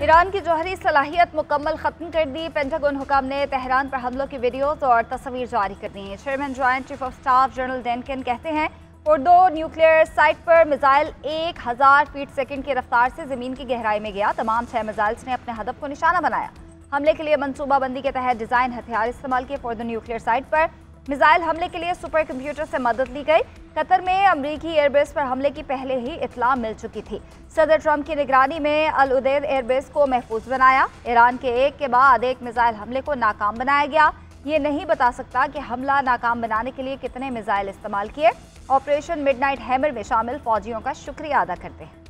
Iran की जौहरी सलाहियत मुकम्मल ख़त्म कर दी। पेंटागन हुकाम ने तेहरान पर हमलों की वीडियोज़ और तस्वीर जारी कर दी हैं। Chairman joint chief of staff general Dan Caine कहते हैं फोर्डो न्यूक्लियर साइट पर मिसाइल 1000 फीट सेकंड की रफ्तार से ज़मीन की गहराई में गया। तमाम 6 मिसाइल्स ने अपने हदफ को निशाना बनाया। हमले के लिए मनसूबाबंदी के तहत डिज़ाइन हथियार इस्तेमाल किए। फोर्डो न्यूक्लियर साइट पर मिसाइल हमले के लिए सुपर कंप्यूटर से मदद ली गई। कतर में अमरीकी एयरबेस पर हमले की पहले ही इत्तला मिल चुकी थी। सदर ट्रंप की निगरानी में अल उदैद एयरबेस को महफूज बनाया। ईरान के एक के बाद एक मिसाइल हमले को नाकाम बनाया गया। ये नहीं बता सकता कि हमला नाकाम बनाने के लिए कितने मिसाइल इस्तेमाल किए। ऑपरेशन मिडनाइट हैमर में शामिल फौजियों का शुक्रिया अदा करते हैं।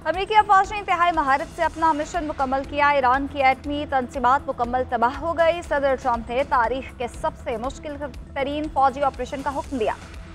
अमेरिकी अफवाज ने इंतहाई महारत से अपना मिशन मुकम्मल किया। ईरान की एटमी तंसीबात मुकम्मल तबाह हो गई। सदर ट्रंप ने तारीख के सबसे मुश्किल तरीन फौजी ऑपरेशन का हुक्म दिया।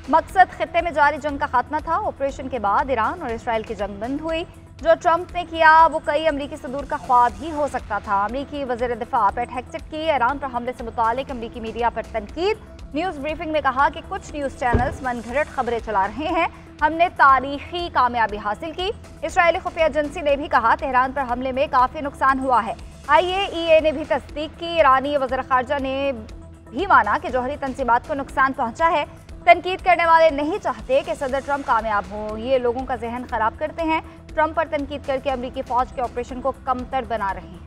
मकसद खित्ते में जारी जंग का खात्मा था। ऑपरेशन के बाद ईरान और इसराइल की जंग बंद हुई। जो ट्रंप ने किया वो कई अमरीकी सदूर का ख्वाब ही हो सकता था। अमरीकी वज़ीर दिफा पेट हेग्सेट की ईरान पर हमले से मुतालिक अमरीकी मीडिया पर तनकीद। न्यूज़ ब्रीफिंग में कहा कि कुछ न्यूज़ चैनल्स मनगढ़ंत खबरें चला रहे हैं। हमने तारीखी कामयाबी हासिल की। इस्राएली खुफिया एजेंसी ने भी कहा तेहरान पर हमले में काफ़ी नुकसान हुआ है। IAEA ने भी तस्दीक की। ईरानी वज़ीर ख़ारजा ने भी माना कि जौहरी तंसीबात को नुकसान पहुंचा है। तनकीद करने वाले नहीं चाहते कि सदर ट्रंप कामयाब हों। ये लोगों का जहन ख़राब करते हैं। ट्रंप पर तनकीद करके अमरीकी फ़ौज के ऑपरेशन को कमतर बना रहे हैं।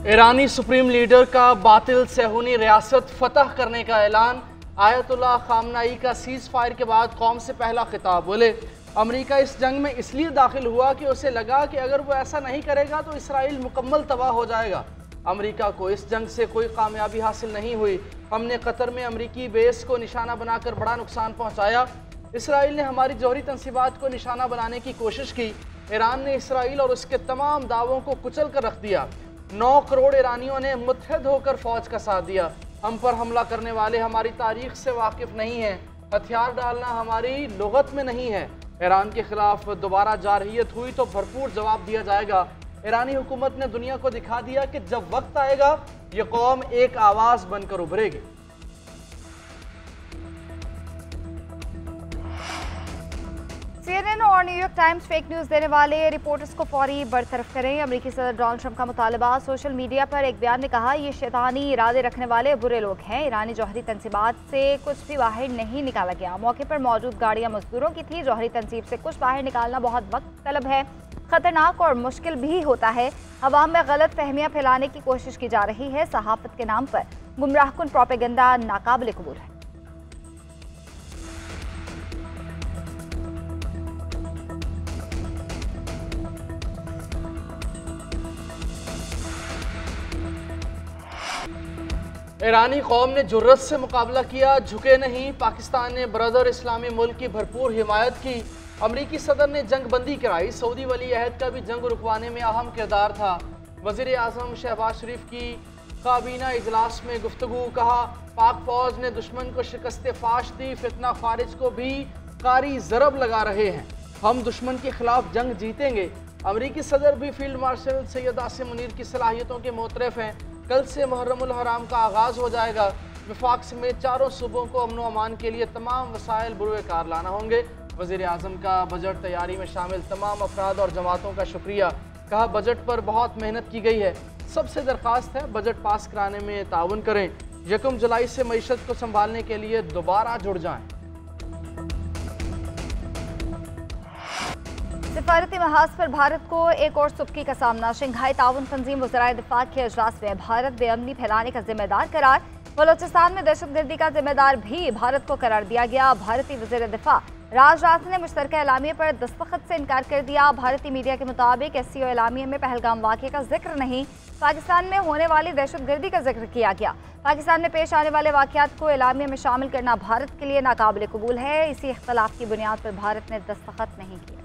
ईरानी सुप्रीम लीडर का बातिल सेहूनी रियासत फतह करने का ऐलान। आयतुल्लाह खामनाई का सीज़ फायर के बाद कौम से पहला खिताब। बोले अमेरिका इस जंग में इसलिए दाखिल हुआ कि उसे लगा कि अगर वो ऐसा नहीं करेगा तो इसराइल मुकम्मल तबाह हो जाएगा। अमेरिका को इस जंग से कोई कामयाबी हासिल नहीं हुई। हमने कतर में अमेरिकी बेस को निशाना बनाकर बड़ा नुकसान पहुँचाया। इसराइल ने हमारी जौहरी तंसीबात को निशाना बनाने की कोशिश की। ईरान ने इसराइल और उसके तमाम दावों को कुचल कर रख दिया। 9 करोड़ ईरानियों ने मुत्तहद होकर फौज का साथ दिया। हम पर हमला करने वाले हमारी तारीख से वाकिफ नहीं हैं। हथियार डालना हमारी लुगत में नहीं है। ईरान के खिलाफ दोबारा जारहियत हुई तो भरपूर जवाब दिया जाएगा। ईरानी हुकूमत ने दुनिया को दिखा दिया कि जब वक्त आएगा ये कौम एक आवाज़ बनकर उभरेगी। CNN और न्यूयॉर्क टाइम्स फेक न्यूज़ देने वाले रिपोर्टर्स को फौरी बरतरफ करें। अमेरिकी सदर डोनाल्ड ट्रंप का मुतालबा। सोशल मीडिया पर एक बयान में कहा ये शैतानी इरादे रखने वाले बुरे लोग हैं। ईरानी जौहरी तंसीबात से कुछ भी बाहर नहीं निकाला गया। मौके पर मौजूद गाड़ियां मजदूरों की थी। जौहरी तंसीब से कुछ बाहर निकालना बहुत वक्त तलब है, खतरनाक और मुश्किल भी होता है। अवाम में गलत फहमियाँ फैलाने की कोशिश की जा रही है। सहाफत के नाम पर गुमराहकुन प्रोपेगेंडा नाकाबिल कबूल है। ईरानी कौम ने जुर्रत से मुकाबला किया, झुके नहीं। पाकिस्तान ने ब्रदर इस्लामी मुल्क की भरपूर हिमायत की। अमरीकी सदर ने जंग बंदी कराई। सऊदी वली अहद का भी जंग रुकवाने में अहम किरदार था। वज़ीर आज़म शहबाज शरीफ की काबीना इजलास में गुफ्तगू। कहा पाक फौज ने दुश्मन को शिकस्त फाश दी। फितना खारिज को भी कारी ज़रब लगा रहे हैं। हम दुश्मन के खिलाफ जंग जीतेंगे। अमरीकी सदर भी फील्ड मार्शल सैयद आसिम मुनीर की सलाहियतों के मोतरफ हैं। कल से मुहर्रमुल हराम का आगाज़ हो जाएगा। वफाक समेत चारों सूबों को अमन व अमान के लिए तमाम वसाइल बुरुए कार लाना होंगे। वज़ीर आज़म का बजट तैयारी में शामिल तमाम अफराद और जमातों का शुक्रिया। कहा बजट पर बहुत मेहनत की गई है। सबसे दरख्वास्त है बजट पास कराने में ताउन करें। 1 जुलाई से मईशत को संभालने के लिए दोबारा जुड़ जाएं। सिफारती महाज पर भारत को एक और सुबकी का सामना। शंघाई ताउन तंजीम वज़राए दिफा के अजलास में भारत बेअमनी फैलाने का जिम्मेदार करार। बलोचिस्तान में दहशतगर्दी का जिम्मेदार भी भारत को करार दिया गया। भारतीय वज़ीर दिफा राजनाथ ने मुश्तरका एलामिये पर दस्तखत से इनकार कर दिया। भारतीय मीडिया के मुताबिक SCO एलामिये में पहलगाम वाक़े का जिक्र नहीं, पाकिस्तान में होने वाली दहशतगर्दी का जिक्र किया गया। पाकिस्तान में पेश आने वाले वाक़यात को एलामिये में शामिल करना भारत के लिए नाकाबिल कबूल है। इसी इख्तलाफ की बुनियाद पर भारत ने दस्तखत नहीं किया।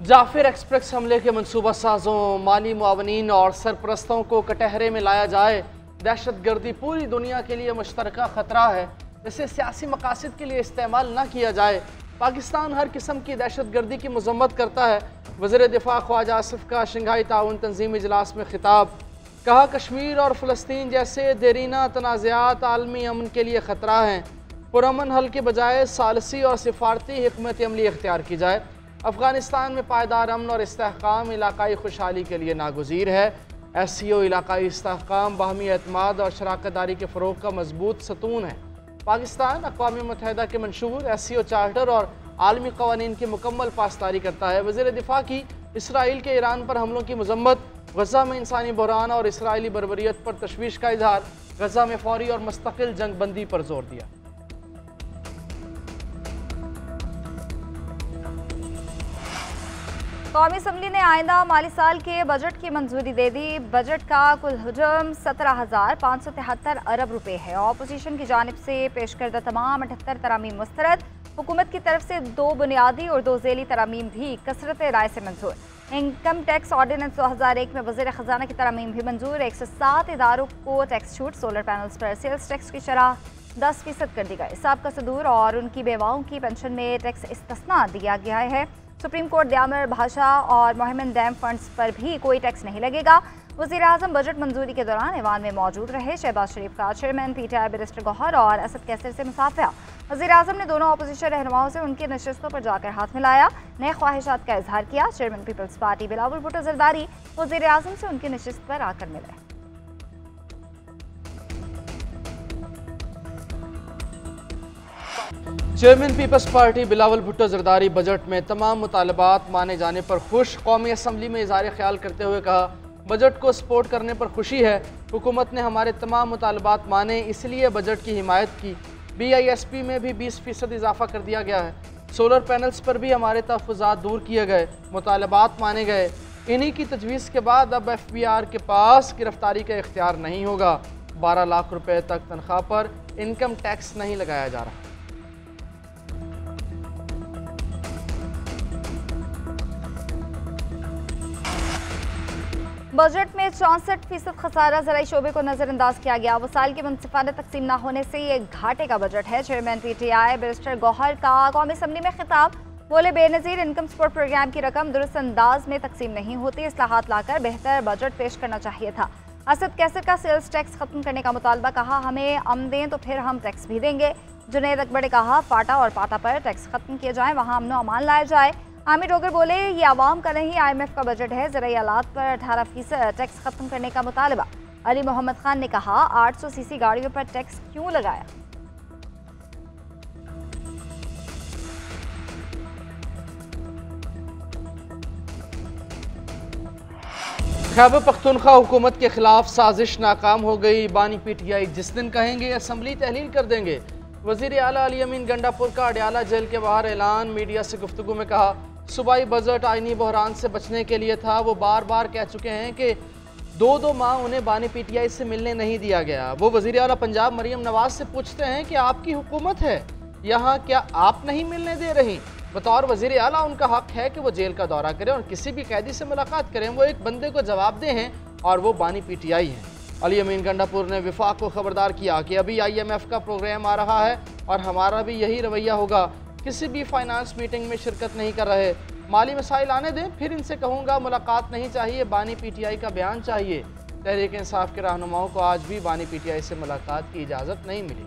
जाफिर एक्सप्रेस हमले के मनसूबा साजों, माली मुआवनीन और सरपरस्तों को कटहरे में लाया जाए। दहशतगर्दी पूरी दुनिया के लिए मुश्तरका ख़तरा है, इसे सियासी मकासद के लिए इस्तेमाल न किया जाए। पाकिस्तान हर किस्म की दहशतगर्दी की मजम्मत करता है। वज़ीर दिफा ख्वाजा आसिफ का शंघाई ताउन तंजीम इजलास में खिताब, कहा कश्मीर और फ़लस्तीन जैसे देरीना तनाज़ात आलमी अमन के लिए ख़तरा हैं। पुरअमन हल के बजाय सालसी और सिफारती हिकमत अमली इख्तियार की जाए। अफ़गानिस्तान में पायदार अमन और इस्तेहकाम इलाकाई खुशहाली के लिए नागुज़ीर है। SCO इलाकाई इस्तेहकाम, बाहमी एतमाद और शराकतदारी के फ़रोग़ का मजबूत सतून है। पाकिस्तान अक़वाम मुत्तहिदा के मंशूर SCO चार्टर और आलमी क़वानीन की मुकम्मल पासदारी करता है। वज़ीर दिफा की इसराइल के ईरान पर हमलों की मजम्मत, गज़ा में इंसानी बहरान और इसराइली बर्बरियत पर तशवीश का इजहार, गज़ा में फौरी और मुस्तकिल जंग बंदी पर जोर दिया। कौमी असम्बली ने आइंदा माली साल के बजट की मंजूरी दे दी। बजट का कुल हजम 17,573 अरब रुपए है। ऑपोजिशन की जानिब से पेश करदा तमाम 78 तरामीम मुस्तरद। हुकूमत की तरफ से 2 बुनियादी और 2 ज़ेली तरामीम भी कसरत राय से मंजूर। इनकम टैक्स ऑर्डिनेंस 2001 में वज़ीर ख़जाना की तरामीम भी मंजूर। 107 इदारों को टैक्स छूट, सोलर पैनल्स पर सेल्स टैक्स की शरह 10% कर दी गई। साबका सदूर और उनकी बेवाओं की पेंशन में टैक्स इस्तिस्ना दिया गया है। सुप्रीम कोर्ट दयामर भाषा और मोहम्मद डैम फंड्स पर भी कोई टैक्स नहीं लगेगा। वज़ीर आज़म बजट मंजूरी के दौरान ऐवान में मौजूद रहे। शहबाज शरीफ का चेयरमैन PTI बैरिस्टर गौहर और असद कैसर से मुसाफिया। वज़ीर आज़म ने दोनों अपोजिशन रहनुमाओं से उनकी नशस्तों पर जाकर हाथ मिलाया, नए ख्वाहिशात का इजहार किया। चेयरमैन पीपल्स पार्टी बिलावल भुट्टो जरदारी वज़ीर आज़म से उनकी नशस्त पर आकर मिले। चेयरमैन पीपल्स पार्टी बिलावल भुट्टो जरदारी बजट में तमाम मुतालबात माने जाने पर खुश। कौमी असम्बली में इज़हार ख्याल करते हुए कहा, बजट को सपोर्ट करने पर खुशी है। हुकूमत ने हमारे तमाम मुतालबात माने, इसलिए बजट की हिमायत की। BISP में भी 20% इजाफा कर दिया गया है। सोलर पैनल्स पर भी हमारे तहफ़्फ़ुज़ात दूर किए गए, मुतालबात माने गए। इन्हीं की तजवीज़ के बाद अब FBR के पास गिरफ्तारी का इख्तियार नहीं होगा। 12 लाख रुपए तक तनख्वाह पर इनकम टैक्स नहीं लगाया जा रहा। बजट में 64% खसारा ज़राई शोबे को नज़रअंदाज किया गया। वसाइल की मुनसिफाना तकसीम न होने से ये घाटे का बजट है। चेयरमैन PTI बैरिस्टर गौहर का कौमी असम्बली में खिताब, बोले बेनज़ीर इनकम सपोर्ट प्रोग्राम की रकम दुरुस्त अंदाज में तकसीम नहीं होती, इस्लाहात लाकर बेहतर बजट पेश करना चाहिए था। असद कैसर का सेल्स टैक्स खत्म करने का मुतालबा, कहा हमें अम दें तो फिर हम टैक्स भी देंगे। जुनैद अकबर ने कहा फाटा और पाटा पर टैक्स खत्म किए जाए, वहाँ अमनो अमान लाया जाए। आमिर डोगर बोले ये आवाम का नहीं IMF का बजट है, ज़राई आलात पर 18% टैक्स खत्म करने का मुतालबा। अली मोहम्मद खान ने कहा 800 CC गाड़ियों पर टैक्स क्यों लगाया। खैबर पख्तूनख्वा हुकूमत के खिलाफ साजिश नाकाम हो गई। बानी PTI जिस दिन कहेंगे असम्बली तहलील कर देंगे। वज़ीर आला अली अमीन गंडापुर का अडयाला जेल के बाहर ऐलान, मीडिया से गुफ्तगू में कहा सूबाई बजट आइनी बहरान से बचने के लिए था। वो बार बार कह चुके हैं कि 2 माह उन्हें बानी PTI से मिलने नहीं दिया गया। वो वज़ीर आला पंजाब मरीम नवाज से पूछते हैं कि आपकी हुकूमत है यहाँ, क्या आप नहीं मिलने दे रही? बतौर वज़ीर आला उनका हक है कि वो जेल का दौरा करें और किसी भी कैदी से मुलाकात करें। वो एक बंदे को जवाबदेह हैं और वो बानी PTI हैं। अली अमीन गंडापुर ने विफाक को खबरदार किया कि अभी IMF का प्रोग्राम आ रहा है और हमारा भी यही रवैया होगा। किसी भी फाइनेंस मीटिंग में शिरकत नहीं कर रहे। माली मसाइल आने दें, फिर इनसे कहूँगा मुलाकात नहीं चाहिए, बानी PTI का बयान चाहिए। तहरीक इंसाफ के रहनुमाओं को आज भी बानी PTI से मुलाकात की इजाज़त नहीं मिली।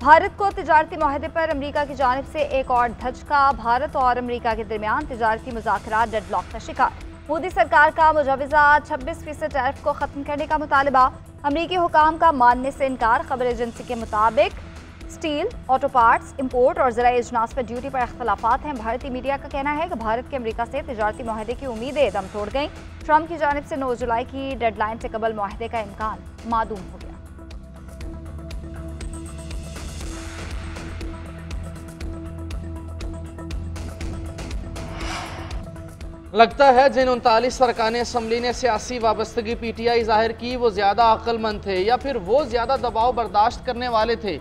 भारत को तिजारती माहदे पर अमरीका की जानिब से एक और धचका। भारत और अमरीका के दरमियान तिजारती मुज़ाकरात डेडलॉक का शिकार। मोदी सरकार का मुजवज़ा 26% टैरिफ को ख़त्म करने का मुतालबा। अमरीकी हुकाम का मानने से इनकार। खबर एजेंसी के मुताबिक स्टील, ऑटो पार्ट्स, इम्पोर्ट और ज़राई अजनास पर ड्यूटी पर अख्तलाफात हैं। भारतीय मीडिया का कहना है कि भारत के अमरीका से तिजारती माहदे की उम्मीदें दम तोड़ गईं। ट्रंप की जानिब से 9 जुलाई की डेडलाइन से कबल माहदे का इम्कान मादूम हो गया। लगता है जिन 39 अरकान असम्बली ने सियासी वाबस्तगी PTI जाहिर की वो ज़्यादा अक्लमंद थे या फिर वो ज़्यादा दबाव बर्दाश्त करने वाले थे।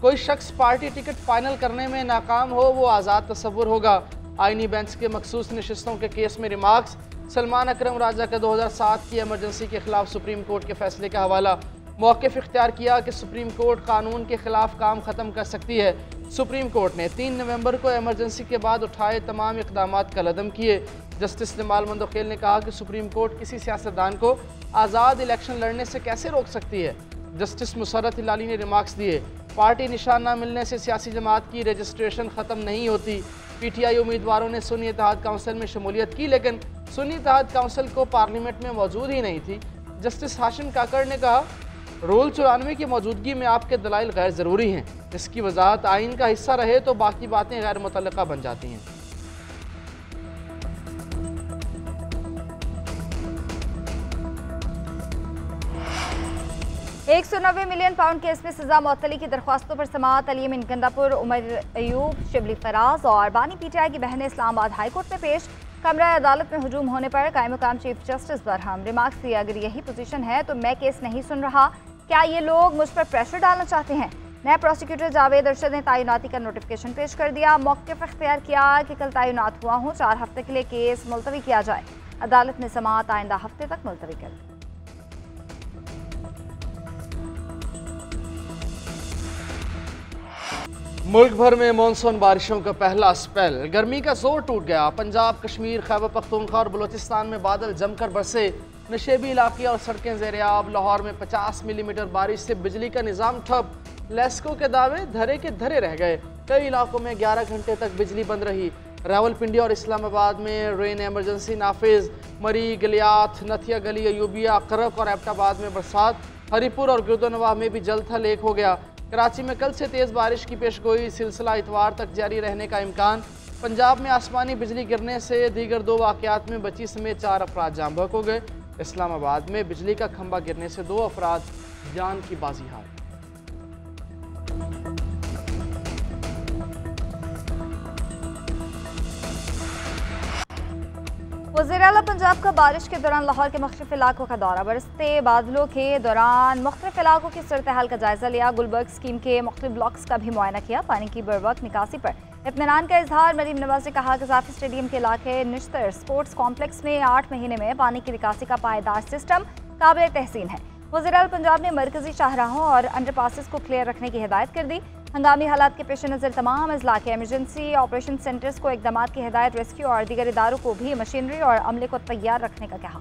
कोई शख्स पार्टी टिकट फाइनल करने में नाकाम हो वो आज़ाद तस्वुर होगा। आईनी बेंच के मखसूस नशिस्तों के केस में रिमार्क्स। सलमान अकरम राजा के 2007 की एमरजेंसी के खिलाफ सुप्रीम कोर्ट के फैसले का हवाला। मौक़िफ़ इख्तियार किया कि सुप्रीम कोर्ट कानून के खिलाफ काम ख़त्म कर सकती है। सुप्रीम कोर्ट ने 3 नवंबर को एमरजेंसी के बाद उठाए तमाम इक़दाम कलअदम किए। जस्टिस जमाल मंदोखेल ने कहा कि सुप्रीम कोर्ट किसी सियासतदान को आज़ाद इलेक्शन लड़ने से कैसे रोक सकती है। जस्टिस मुसर्रत हिलाली ने रिमार्क्स दिए, पार्टी निशान न मिलने से सियासी जमात की रजिस्ट्रेशन ख़त्म नहीं होती। PTI उम्मीदवारों ने सुन्नी इत्तेहाद काउंसिल में शमूलियत की, लेकिन सुन्नी इत्तेहाद काउंसिल को पार्लियामेंट में मौजूद ही नहीं थी। जस्टिस हाशिम काकड़ ने कहा, रूल 94 की मौजूदगी में आपके दलाइल गैर ज़रूरी हैं। इसकी वजाहत आइन का हिस्सा रहे तो बाकी बातें गैर मुतल्लका बन जाती हैं। £190 मिलियन केस में सजा मुअत्तली की दरख्वास्तों पर समाअत। अली अमीन गंडापुर, उमर अयूब, शिबली फराज और बानी PTI की बहनें इस्लामाबाद हाई कोर्ट में पेश। कमरा अदालत में हुजूम होने पर कायम मुकाम चीफ जस्टिस बरहम रिमार्क्स दिया, अगर यही पोजीशन है तो मैं केस नहीं सुन रहा। क्या ये लोग मुझ पर प्रेशर डालना चाहते हैं? नए प्रोसिक्यूटर जावेद अरशद ने तैनाती का नोटिफिकेशन पेश कर दिया। मौक़िफ़ इख्तियार किया कि कल तैनात हुआ हूँ, 4 हफ्ते के लिए केस मुलतवी किया जाए। अदालत ने समाअत आइंदा हफ्ते तक मुलतवी कर दी। मुल्क भर में मानसून बारिशों का पहला स्पेल। गर्मी का जोर टूट गया। पंजाब, कश्मीर, खैबर पख्तूनख्वा और बलूचिस्तान में बादल जमकर बरसे। नशेबी इलाके और सड़कें ज़ेर-ए-आब। लाहौर में 50 मिलीमीटर बारिश से बिजली का निज़ाम ठप। लेस्को के दावे धरे के धरे रह गए। कई इलाकों में 11 घंटे तक बिजली बंद रही। रावलपिंडी और इस्लामाबाद में रेन एमरजेंसी नाफिज। मरी, गलियात, नथिया गली, अयूबिया, करक और एबटाबाद में बरसात। हरीपुर और गिरदोनवाह में भी जल थल एक हो गया। कराची में कल से तेज़ बारिश की पेशगोई, सिलसिला इतवार तक जारी रहने का इम्कान। पंजाब में आसमानी बिजली गिरने से दीगर 2 वाक़यात में बच्ची समेत 4 अफराद जाँ बहक हो गए। इस्लामाबाद में बिजली का खंभा गिरने से 2 अफराद जान की बाजी हार। वज़ीर-ए-आला पंजाब का बारिश के दौरान लाहौर के मुख्तलिफ इलाकों का दौरा। बरसते बादलों के दौरान मुख्तलिफ इलाकों की सूरत हाल का जायजा लिया। गुलबर्ग स्कीम के मुख्तलिफ ब्लॉक्स का भी मुआयना किया। पानी की बरवक्त निकासी पर इत्मीनान का इजहार। मरीम नवाज ने कहा कि जाफी स्टेडियम के इलाके निश्तर स्पोर्ट्स कॉम्प्लेक्स में 8 महीने में पानी की निकासी का पायदार सिस्टम काबिल तहसीन है। वज़ीर-ए-आला पंजाब ने मरकजी शाहराहों और अंडरपासेस को क्लियर रखने की हिदायत कर दी। हंगामी हालात के पेश नज़र तमाम अजला के एमरजेंसी ऑपरेशन सेंटर्स को इकदाम की हिदायत। रेस्क्यू और दीगर इदारों को भी मशीनरी और अमले को तैयार रखने का कहा।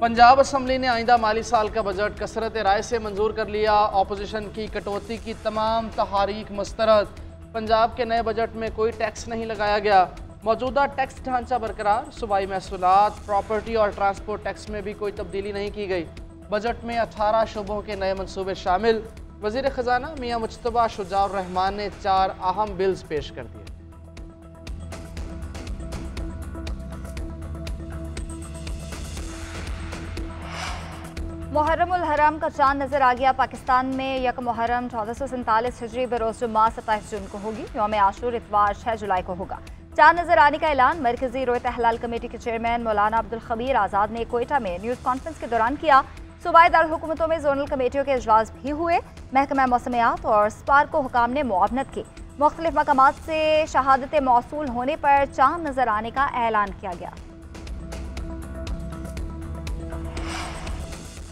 पंजाब असम्बली ने आइंदा माली साल का बजट कसरत राय से मंजूर कर लिया। अपोजिशन की कटौती की तमाम तहारीक मुस्तरद। पंजाब के नए बजट में कोई टैक्स नहीं लगाया गया। मौजूदा टैक्स ढांचा बरकरार। सूबाई महसूलात, प्रॉपर्टी और ट्रांसपोर्ट टैक्स में भी कोई तब्दीली नहीं की गई। बजट में 18 शोबों के नए मनसूबे शामिल। वज़ीर ख़जाना मियां मुज्तबा शुजाउर रहमान ने 4 अहम बिल्स पेश कर दिए। मुहर्रम उल हराम का चांद नजर आ गया। पाकिस्तान में यक मुहर्रम 1447 हिजरी बरोज़ जुम्मा 27 जून को होगी। यौम आशूर इतवार 6 जुलाई को होगा। चांद नजर आने का ऐलान मरकजी रोयत हलाल कमेटी के चेयरमैन मौलाना अब्दुल खबीर आज़ाद ने कोयटा में न्यूज़ कॉन्फ्रेंस के दौरान किया। सूबाई दारुल हुकूमतों में जोनल कमेटियों के इजलास भी हुए। महकमा मौसमियात और स्पार्को हुकाम ने मुआवनत की। मुख्तलिफ मकामात से शहादत मौसूल होने पर चांद नजर आने का ऐलान किया गया।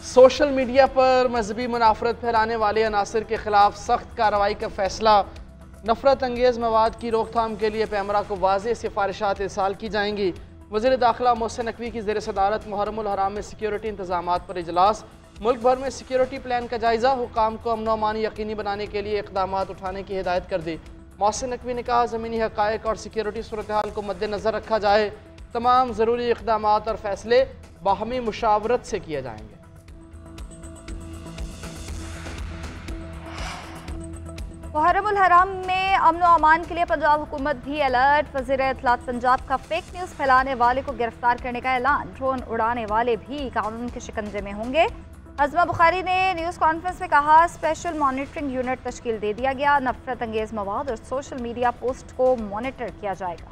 सोशल मीडिया पर मजहबी मुनाफरत फैलाने वाले अनासर के खिलाफ सख्त कार्रवाई का फैसला। नफरत अंगेज़ मवाद की रोकथाम के लिए पैमरा को वाज़ेह सिफारिशात इरसाल की जाएंगी। वज़ीर दाखिला मोहसिन नकवी की ज़ेर सदारत मुहर्रम उल हराम में सिक्योरिटी इंतजामात पर इजलास। मुल्क भर में सिक्योरिटी प्लान का जायजा। हुकाम को अमन व अमान यकीनी बनाने के लिए इक़दाम उठाने की हिदायत कर दी। मोहसिन नकवी ने कहा, ज़मीनी हक़ाइक़ और सिक्योरिटी सूरत हाल को मद्देनज़र रखा जाए। तमाम ज़रूरी इक़दाम और फैसले बाहमी मुशावरत से किए जाएंगे। मुहर्रम उल हराम में अमन व अमान के लिए पंजाब हुकूमत भी अलर्ट। वज़ीर इत्तलात पंजाब का फेक न्यूज़ फैलाने वाले को गिरफ्तार करने का ऐलान। ड्रोन उड़ाने वाले भी कानून के शिकंजे में होंगे। अज़मा बुखारी ने न्यूज़ कॉन्फ्रेंस में कहा, स्पेशल मॉनिटरिंग यूनिट तश्कील दे दिया गया। नफरत अंगेज़ मवाद और सोशल मीडिया पोस्ट को मॉनिटर किया जाएगा।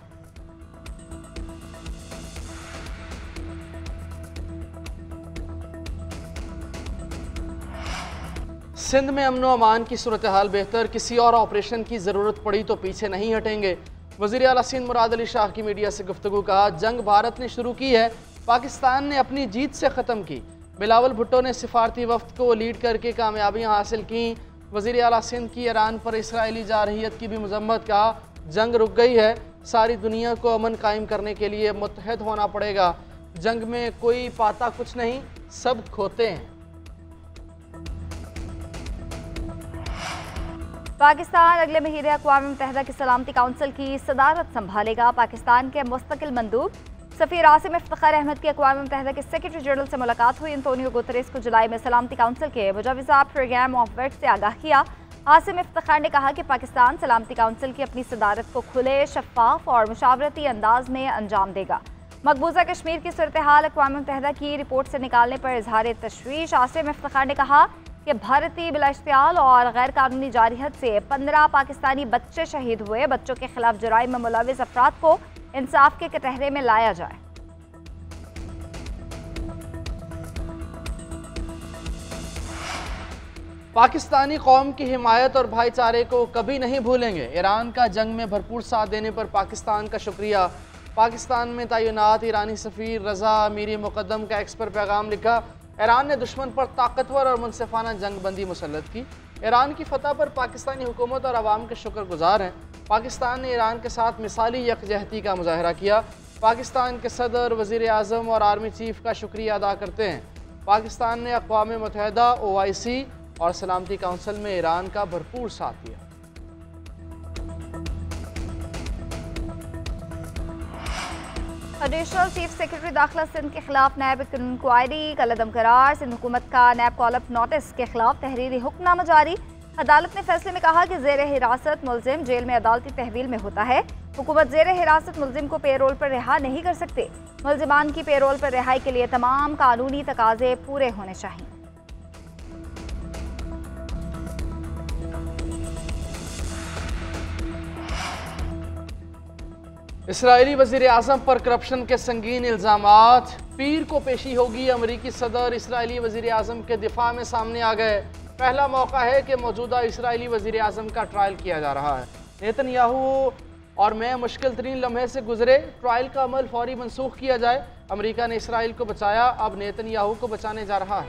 सिंध में अमन व अमान की सूरत हाल बेहतर, किसी और ऑपरेशन की ज़रूरत पड़ी तो पीछे नहीं हटेंगे। वज़ीर आला सिंध मुराद अली शाह की मीडिया से गुफ्तगू। कहा, जंग भारत ने शुरू की है, पाकिस्तान ने अपनी जीत से ख़त्म की। बिलावल भुट्टो ने सिफारती वफ्द को लीड करके कामयाबियाँ हासिल की। वज़ीर आला सिंध की ईरान पर इसराइली जारहियत की भी मजम्मत। कहा, जंग रुक गई है, सारी दुनिया को अमन कायम करने के लिए मुत्तहद होना पड़ेगा। जंग में कोई पाता कुछ नहीं, सब खोते हैं। पाकिस्तान अगले महीने अक़वाम मुत्तहिदा की सलामती काउंसिल की सदारत संभालेगा। पाकिस्तान के मुस्तकिल मंदूब सफ़ीर आसिम इफ्तिखार अहमद की अक़वाम मुत्तहिदा के सेक्रेटरी जनरल से मुलाकात हुई। एंटोनियो गुतरेस को जुलाई में सलामती काउंसिल के मुजवज़ा प्रोग्राम ऑफ वर्क से आगाह किया। आसिम इफ्तिखार ने कहा कि पाकिस्तान सलामती काउंसिल की अपनी सदारत को खुले, शफ़ाफ और मुशावरती अंदाज में अंजाम देगा। मकबूजा कश्मीर की सूरत हाल अक़वाम मुत्तहिदा की रिपोर्ट से निकालने पर इजहार तशवीश। आसिम इफ्तिखार ने कहा कि भारतीय बिलाइश्तियाल और गैर कानूनी जारहियत से 15 पाकिस्तानी बच्चे शहीद हुए। बच्चों के खिलाफ जराइम में मुलविस अफराद को इंसाफ के कटहरे में लाया जाए। पाकिस्तानी कौम की हिमायत और भाईचारे को कभी नहीं भूलेंगे। ईरान का जंग में भरपूर साथ देने पर पाकिस्तान का शुक्रिया। पाकिस्तान में तैनात ईरानी सफ़ीर रज़ा अमीरी मुक़द्दम का एक्स पर पैगाम लिखा। ईरान ने दुश्मन पर ताकतवर और मुनसिफाना जंगबंदी मुसल्लत की। ईरान की फतह पर पाकिस्तानी हुकूमत और अवाम के शुक्रगुजार हैं। पाकिस्तान ने ईरान के साथ मिसाली यकजहती का मुजाहरा किया। पाकिस्तान के सदर, वज़ीर आज़म और आर्मी चीफ का शुक्रिया अदा करते हैं। पाकिस्तान ने अक़वाम मुत्तहिदा, OIC और सलामती काउंसिल में ईरान का भरपूर साथ दिया। एडिशनल चीफ सेक्रेटरी दाखिला सिंध के खिलाफ नैब इंक्वायरी का लदम करार। सिंध हुकूमत का नैब कॉलअप नोटिस के खिलाफ तहरीरी हुक्मनामा जारी। अदालत ने फैसले में कहा कि ज़ेर हिरासत मुलजिम जेल में अदालती तहवील में होता है। हुकूमत ज़ेर हिरासत मुलजिम को पेरोल पर रिहा नहीं कर सकते। मुलजिमान की पेरोल पर रिहाई के लिए तमाम कानूनी तकाजे पूरे होने चाहिए। इसराइली वज़ीर आज़म पर करप्शन के संगीन इल्ज़ामात। पीर को पेशी होगी। अमरीकी सदर इसराइली वज़ीर आज़म के दिफा में सामने आ गए। पहला मौका है कि मौजूदा इसराइली वज़ीर आज़म का ट्रायल किया जा रहा है। नेतन्याहू और मैं मुश्किल तरीन लम्हे से गुजरे, ट्रायल का अमल फौरी मनसूख किया जाए। अमरीका ने इसराइल को बचाया, अब नेतन्याहू को बचाने जा रहा है।